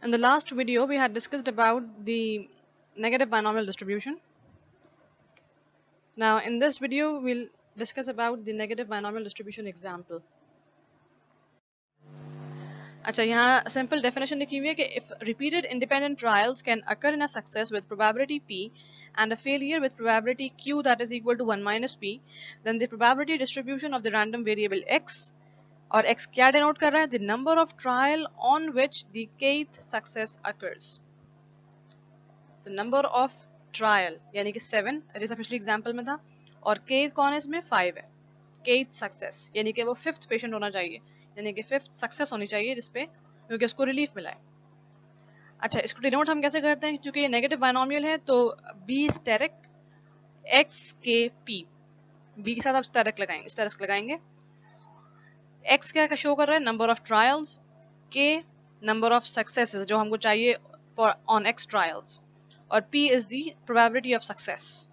In the last video, we had discussed about the negative binomial distribution. Now, in this video, we'll discuss about the negative binomial distribution example. अच्छा, यहाँ simple definition लिखी हुई है कि if repeated independent trials can occur in a success with probability p and a failure with probability q that is equal to 1 minus p, then the probability distribution of the random variable x और x क्या denote कर रहा है? The number of trial on which the kth success occurs. The number of trial यानी कि 7 जैसा पिछले example में था, और kth कौन है इसमें? 5 है. kth सक्सेस यानी कि वो 5th पेशेंट होना चाहिए, यानी कि 5th सक्सेस होनी चाहिए जिसपे क्योंकि उसको रिलीफ मिला है. अच्छा, इसको डिनोट हम कैसे करते हैं? क्योंकि ये नेगेटिव बाइनोमियल है तो b asterisk x k p, b के साथ आप स्टेरिक लगाएंगे. x क्या शो कर रहा है? Number of trials. k number of successes जो हमको चाहिए फॉर ऑन x ट्रायल्स, और p is the probability of success.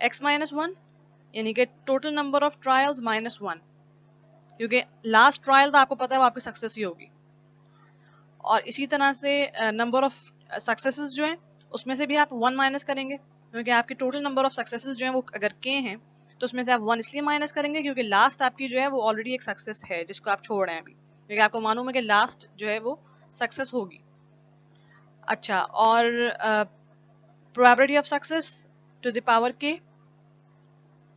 x minus 1 यानी कि total number of trials minus 1, क्योंकि लास्ट ट्रायल तो आपको पता है वो आपकी सक्सेस ही होगी. और इसी तरह से नंबर ऑफ सक्सेसेस जो हैं उसमें से भी आप 1 माइनस करेंगे, क्योंकि आपकी टोटल नंबर ऑफ सक्सेसेस जो हैं वो अगर k हैं तो उसमें से आप 1 इसलिए माइनस करेंगे क्योंकि लास्ट आपकी जो है वो ऑलरेडी एक सक्सेस है जिसको आप छोड़ रहे हैं अभी, क्योंकि आपको मालूम है कि लास्ट जो है वो सक्सेस होगी. अच्छा, और probability of success to the power k,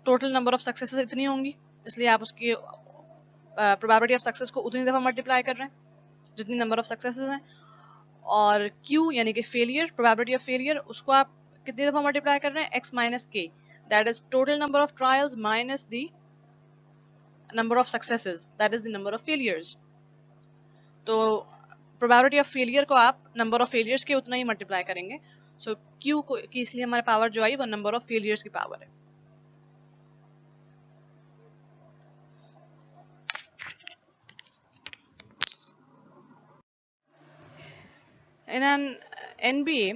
total number of successes इतनी होंगी, इसलिए आप उसकी प्रोबेबिलिटी ऑफ सक्सेस को उतनी दफ़ा मल्टीप्लाई कर रहे हैं जितनी नंबर ऑफ सक्सेसेस हैं. और Q यानी कि फेलियर, प्रोबेबिलिटी ऑफ फेलियर, उसको आप कितनी दफ़ा मल्टीप्लाई कर रहे हैं? x minus k, that is total number of trials minus the number of successes, that is the number of failures. तो प्रोबेबिलिटी ऑफ फेलियर को आप नंबर ऑफ फेलियर्स के उतना ही मल्टीप्लाई करेंगे. सो Q को की इसलिए हमारे पावर जो आई वो नंबर ऑफ फेलियर्स की पावर है. In an NBA,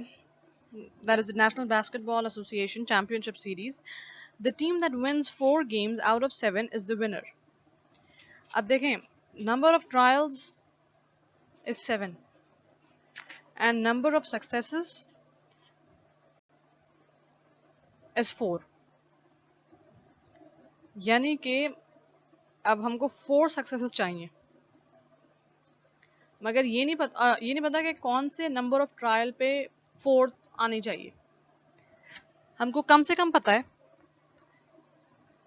that is the National Basketball Association Championship Series, the team that wins 4 games out of 7 is the winner. अब देखें, number of trials is 7 and number of successes is 4. यानी कि अब हमको 4 successes चाहिए, मगर ये नहीं पता कि कौन से नंबर ऑफ ट्रायल पे 4th आनी चाहिए. हमको कम से कम पता है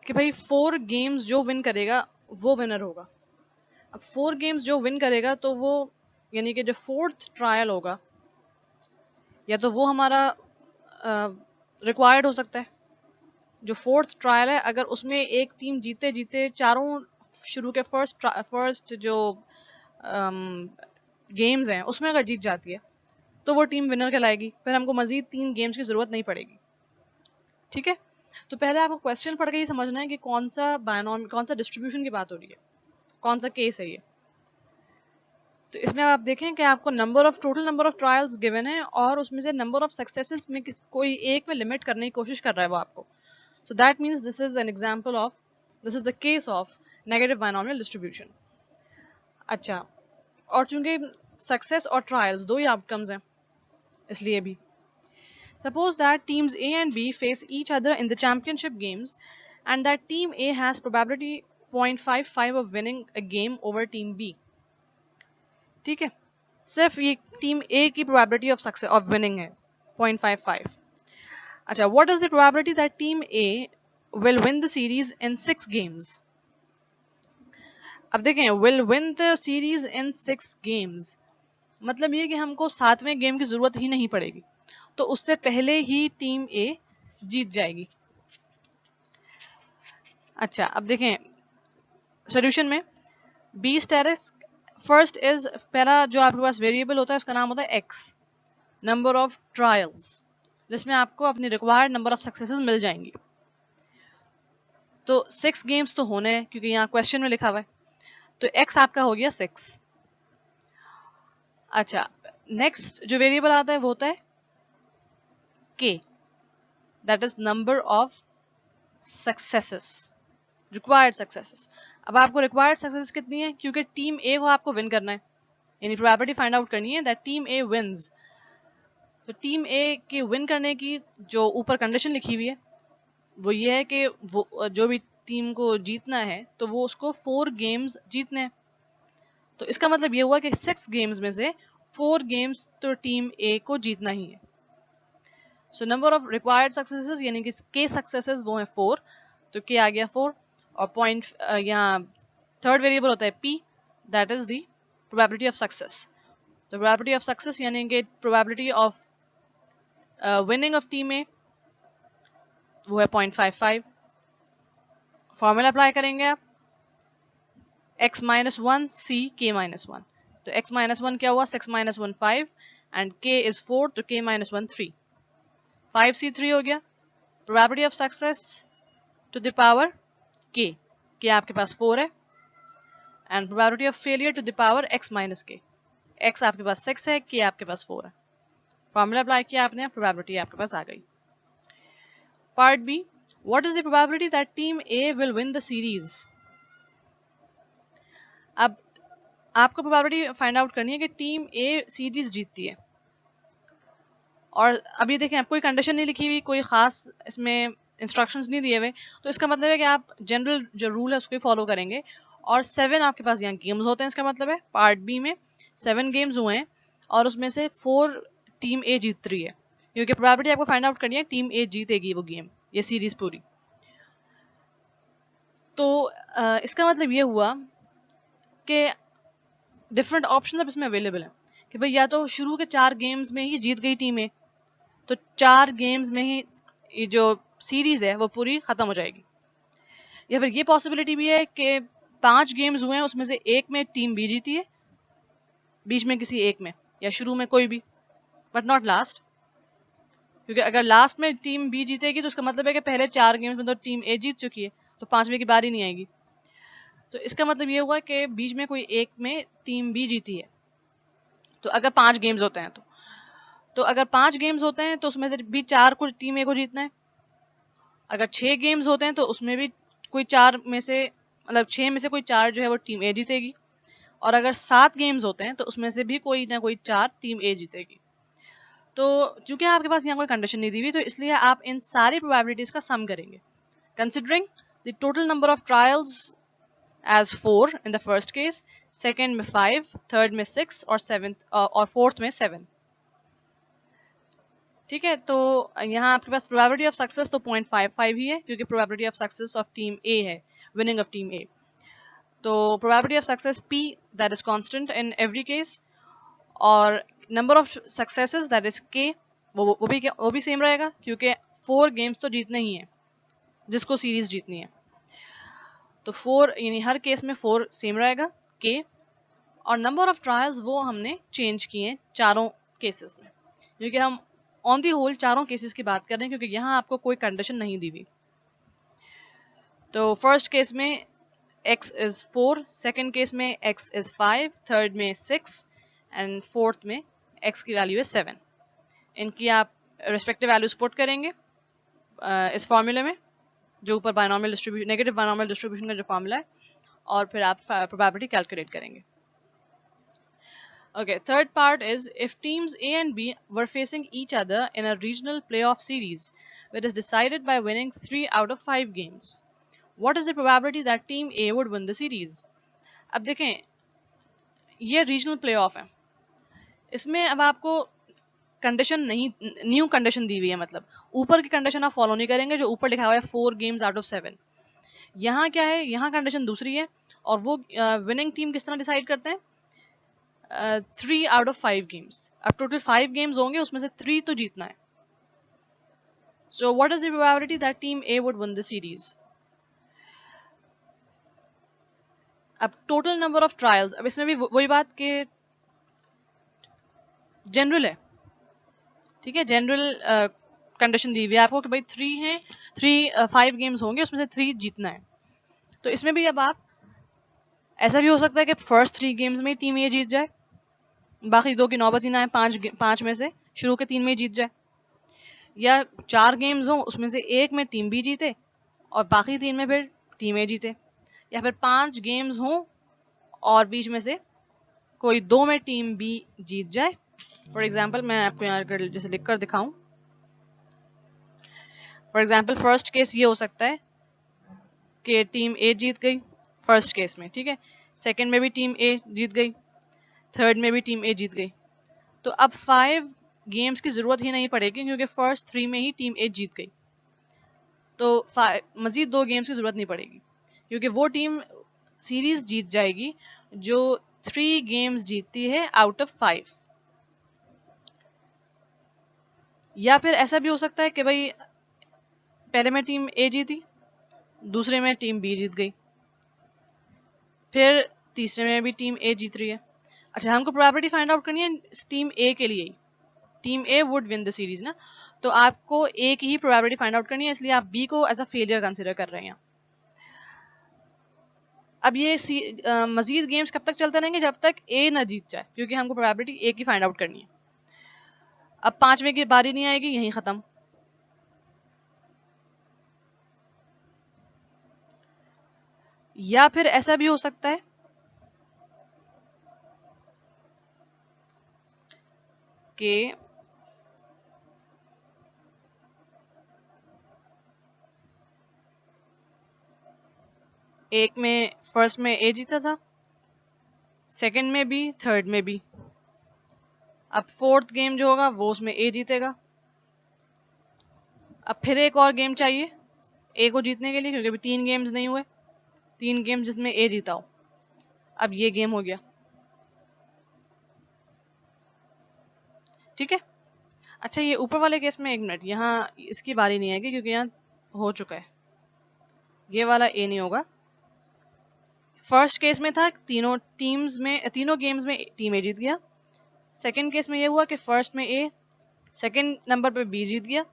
कि भाई 4 गेम्स जो विन करेगा वो विनर होगा. अब 4 गेम्स जो विन करेगा तो वो यानी कि जो 4th ट्रायल होगा या तो वो हमारा रिक्वायर्ड हो सकता है. जो 4th ट्रायल है अगर उसमें एक टीम जीते जीते चारों शुरू के फर्स्ट जो गेम्स हैं उसमें अगर जीत जाती है तो वो टीम विनर कहलाएगी. फिर हमको मजीद 3 गेम्स की ज़रूरत नहीं पड़ेगी. ठीक है, तो पहले आपको क्वेश्चन पढ़ के ही समझना है कि कौन सा डिस्ट्रीब्यूशन की बात हो रही है, कौन सा केस है ये. तो इसमें आप देखें कि आपको total number of trials given है और उसमें से नंबर ऑफ सक्सेसेस में कोई एक में लिमिट करने की कोशिश कर रहा है वो आपको. So that means this is the case of negative binomial distribution. अच्छा, और चूंकि सक्सेस और ट्रायल्स दो ही आउटकम्स हैं इसलिए भी suppose that teams A and B face each other in the championship games and that team A has probability 0.55 of winning a game over team B. ठीक है, सिर्फ ये टीम A की probability of success of winning है 0.55. अच्छा, what is the probability that team A will win the series in 6 games? अब देखें, will win the series in 6 games मतलब ये कि हमको 7वें गेम की जरूरत ही नहीं पड़ेगी, तो उससे पहले ही टीम ए जीत जाएगी. अच्छा, अब देखें सॉल्यूशन में बी स्टेरिक फर्स्ट इज, पहला जो आपके पास वेरिएबल होता है उसका नाम होता है एक्स, नंबर ऑफ ट्रायल्स, जिसमें आपको अपनी रिक्वायर्ड नंबर ऑफ सक्सेसेस मिल जाएंगी. तो 6 गेम्स तो होने हैं क्योंकि यहाँ क्वेश्चन में लिखा हुआ है, तो एक्स आपका हो गया 6. अच्छा, नेक्स्ट जो वेरिएबल आता है वो होता है k, that is number of successes, required successes. अब आपको required successes कितनी है? क्योंकि टीम A को आपको विन करना है यानी प्रोबेबिलिटी फाइंड आउट करनी है दैट टीम ए विंस। तो टीम ए के विन करने की जो ऊपर कंडीशन लिखी हुई है वो ये है कि वो जो भी टीम को जीतना है तो वो उसको 4 गेम्स जीतने हैं। तो इसका मतलब ये हुआ कि 6 गेम्स में से 4 गेम्स तो टीम ए को जीतना ही है। So number of required successes यानी कि के सक्सेसेस वो है 4, तो के आ गया 4 और पॉइंट यहाँ थर्ड वेरिएबल होता है p, that is the probability of success. तो प्रोबेबिलिटी ऑफ सक्सेस यानी कि probability of winning of team A वो है 0.55। फॉर्मूला अप्लाई करेंगे आप x minus 1 c k minus 1। तो x minus 1 क्या हुआ 6 minus 1 5 and k is 4 तो k minus 1 3। 5c3 हो गया। Probability of success to the power k आपके पास 4 है and probability of failure to the power x minus k। x आपके पास 6 है, k आपके पास 4 है। फॉर्मूला अप्लाई किया आपने, प्रोबेबिलिटी आपके पास आ गई। Part B, what is the probability that team A will win the series. अब आपको प्रोबेबिलिटी फाइंड आउट करनी है कि टीम ए सीरीज जीतती है। और अभी देखें अब कोई कंडीशन नहीं लिखी हुई, कोई खास इसमें इंस्ट्रक्शंस नहीं दिए हुए, तो इसका मतलब है कि आप जनरल जो रूल है उसको फॉलो करेंगे। और 7 आपके पास यहाँ गेम्स होते हैं, इसका मतलब है पार्ट बी में 7 गेम्स हुए हैं और उसमें से 4 टीम ए जीत रही है, क्योंकि प्रोबेबिलिटी आपको फाइंड आउट करनी है टीम ए जीतेगी वो गेम, ये सीरीज पूरी। तो इसका मतलब ये हुआ कि डिफरेंट ऑप्शन अब इसमें अवेलेबल है कि भाई या तो शुरू के 4 गेम्स में ही जीत गई टीम ए, तो 4 गेम्स में ही ये जो सीरीज है वो पूरी खत्म हो जाएगी, या फिर ये पॉसिबिलिटी भी है कि 5 गेम्स हुए हैं उसमें से एक में टीम बी जीती है, बीच में किसी एक में, या शुरू में कोई भी, बट नॉट लास्ट, क्योंकि अगर लास्ट में टीम बी जीतेगी तो उसका मतलब है कि पहले 4 गेम्स में तो टीम ए जीत चुकी है, तो 5वें की बारी नहीं आएगी। तो इसका मतलब ये हुआ कि बीच में कोई एक में टीम बी जीती है। तो अगर 5 गेम्स होते हैं तो अगर 5 गेम्स होते हैं तो उसमें से भी 4 को टीम ए को जीतना है। अगर 6 गेम्स होते हैं तो उसमें भी कोई 4 में से, मतलब 6 में से कोई 4 जो है वो टीम ए जीतेगी। और अगर 7 गेम्स होते हैं तो उसमें से भी कोई ना कोई 4 टीम ए जीतेगी। तो चूंकि आपके पास यहाँ कोई कंडीशन नहीं दी हुई, तो इसलिए आप इन सारी प्रोबेबिलिटीज का सम करेंगे, considering the total number of trials as 4 in the first case, second में 5, थर्ड में 6 और सेवेंथ और फोर्थ में 7। ठीक है, तो यहाँ आपके पास प्रोबेबिलिटी ऑफ सक्सेस तो 0.55 ही है, क्योंकि probability of success of team A है, विनिंग ऑफ टीम ए। तो probability of success p, that is constant in every case, और number of successes that is k, वो भी सेम रहेगा, क्योंकि 4 गेम्स तो जीतने ही हैं जिसको सीरीज जीतनी है। तो 4 यानी हर केस में 4 सेम रहेगा k, और नंबर ऑफ ट्रायल्स वो हमने चेंज किए हैं चारों केसेस में, क्योंकि हम ऑन दी होल चारों केसेस की बात कर रहे हैं, क्योंकि यहाँ आपको कोई कंडीशन नहीं दी हुई। तो फर्स्ट केस में x is 4, सेकेंड केस में x is 5, थर्ड में 6 एंड फोर्थ में x की वैल्यू है 7। इनकी आप रेस्पेक्टिव वैल्यूज पुट करेंगे इस फॉर्मूले में, जो ऊपर binomial distribution, negative binomial distribution का जो फॉर्मूला है, और फिर आप प्रोबेबिलिटी कैलकुलेट करेंगे। Okay, third part is if teams A and B were facing each other in a regional playoff series, which is decided by winning 3 out of 5 games, what is the probability that team A would win the series? अब देखें, ये regional playoff है, इसमें अब आपको condition नहीं, new condition दी हुई है, मतलब ऊपर की कंडीशन आप फॉलो नहीं करेंगे जो ऊपर लिखा हुआ है 4 गेम्स आउट ऑफ 7। यहाँ क्या है, यहाँ कंडीशन दूसरी है, और वो विनिंग टीम किस तरह डिसाइड करते हैं, 3 आउट ऑफ 5 गेम्स। अब टोटल 5 गेम्स होंगे, उसमें से 3 तो जीतना है। So what is the probability that team A would win the series. अब टोटल नंबर ऑफ ट्रायल्स, अब इसमें भी वही बात कि जनरल है, ठीक है, जनरल कंडीशन दी हुई है आपको कि भाई 5 गेम्स होंगे, उसमें से 3 जीतना है। तो इसमें भी अब आप, ऐसा भी हो सकता है कि फर्स्ट 3 गेम्स में टीम ए जीत जाए, बाकी 2 की नौबत ही ना है, 5 में से शुरू के 3 में जीत जाए, या 4 गेम्स हो उसमें से एक में टीम बी जीते और बाकी 3 में फिर टीम ए जीते, या फिर 5 गेम्स हो और बीच में से कोई 2 में टीम बी जीत जाए। फॉर एग्जाम्पल मैं आपको यहाँ जैसे लिख कर दिखाऊं, फॉर एग्जाम्पल फर्स्ट केस ये हो सकता है कि टीम ए जीत गई फर्स्ट केस में, ठीक है, सेकंड में भी टीम ए जीत गई, थर्ड में भी टीम ए जीत गई। तो अब 5 गेम्स की जरूरत ही नहीं पड़ेगी क्योंकि फर्स्ट 3 में ही टीम ए जीत गई। तो मजीद 2 गेम्स की जरूरत नहीं पड़ेगी क्योंकि वो टीम सीरीज जीत जाएगी जो 3 गेम्स जीतती है आउट ऑफ 5। या फिर ऐसा भी हो सकता है कि भाई पहले में टीम ए जीती, दूसरे में टीम बी जीत गई, फिर तीसरे में भी टीम ए जीत रही है। अच्छा, हमको प्रोबेबिलिटी फाइंड आउट करनी है टीम ए के लिए ही, team A would win the series ना, तो आपको ए की ही प्रोबेबिलिटी फाइंड आउट करनी है, इसलिए आप बी को एज अ फेलियर कंसिडर कर रहे हैं। अब ये मजीद गेम्स कब तक चलते रहेंगे, जब तक ए ना जीत जाए, क्योंकि हमको प्रोबेबिलिटी ए की फाइंड आउट करनी है। अब 5वें की बारी नहीं आएगी, यहीं खत्म। या फिर ऐसा भी हो सकता है कि एक में फर्स्ट में ए जीता था, सेकंड में भी, थर्ड में भी। अब फोर्थ गेम जो होगा वो उसमें ए जीतेगा। अब फिर एक और गेम चाहिए ए को जीतने के लिए, क्योंकि अभी 3 गेम्स नहीं हुए, 3 गेम जिसमें ए जीता हो। अब ये गेम हो गया, ठीक है। अच्छा, ये ऊपर वाले केस में 1 मिनट, यहाँ इसकी बारी नहीं आएगी क्योंकि यहाँ हो चुका है, ये वाला ए नहीं होगा। फर्स्ट केस में था तीनों गेम्स में टीम ए जीत गया। सेकंड केस में ये हुआ कि फर्स्ट में ए, सेकंड नंबर पे बी जीत गया,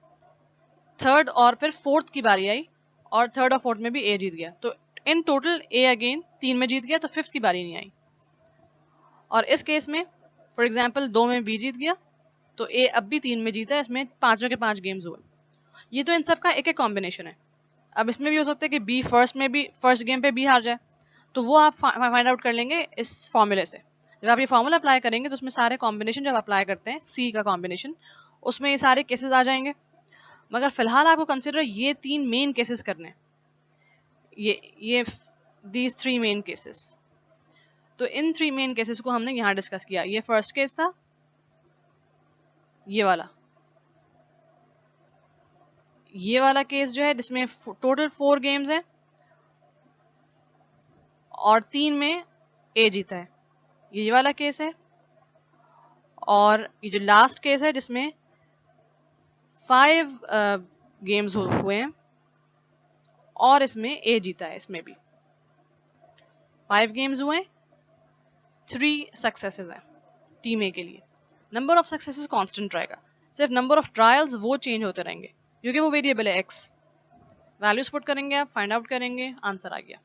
थर्ड और फिर फोर्थ की बारी आई और थर्ड और फोर्थ में भी ए जीत गया। तो इन टोटल ए अगेन 3 में जीत गया, तो फिफ्थ की बारी नहीं आई। और इस केस में फॉर एग्जाम्पल 2 में बी जीत गया, तो ए अब भी 3 में जीता है, इसमें 5 के 5 गेम्स हुए। ये तो इन सब का एक एक कॉम्बिनेशन है। अब इसमें भी हो सकता है कि बी फर्स्ट गेम पे बी हार जाए, तो वो आप फाइंड आउट कर लेंगे इस फॉर्मूले से। जब आप ये फॉर्मूला अप्लाई करेंगे तो उसमें सारे कॉम्बिनेशन जब अप्लाई करते हैं सी का कॉम्बिनेशन, उसमें ये सारे केसेस आ जाएंगे। मगर फिलहाल आपको कंसिडर ये 3 मेन केसेस करने, ये दीज 3 मेन केसेस। तो इन 3 मेन केसेस को हमने यहाँ डिस्कस किया। ये फर्स्ट केस था, ये वाला केस जो है जिसमें टोटल 4 गेम्स हैं और 3 में ए जीता है, ये वाला केस है। और ये जो लास्ट केस है जिसमें 5 गेम्स हुए हैं और इसमें ए जीता है, इसमें भी 5 गेम्स हुए, 3 सक्सेसेस हैं टीम ए के लिए। नंबर ऑफ सक्सेसेस कांस्टेंट रहेगा, सिर्फ नंबर ऑफ ट्रायल्स वो चेंज होते रहेंगे क्योंकि वो वेरिएबल है एक्स। वैल्यूज पुट करेंगे, आप फाइंड आउट करेंगे, आंसर आ गया।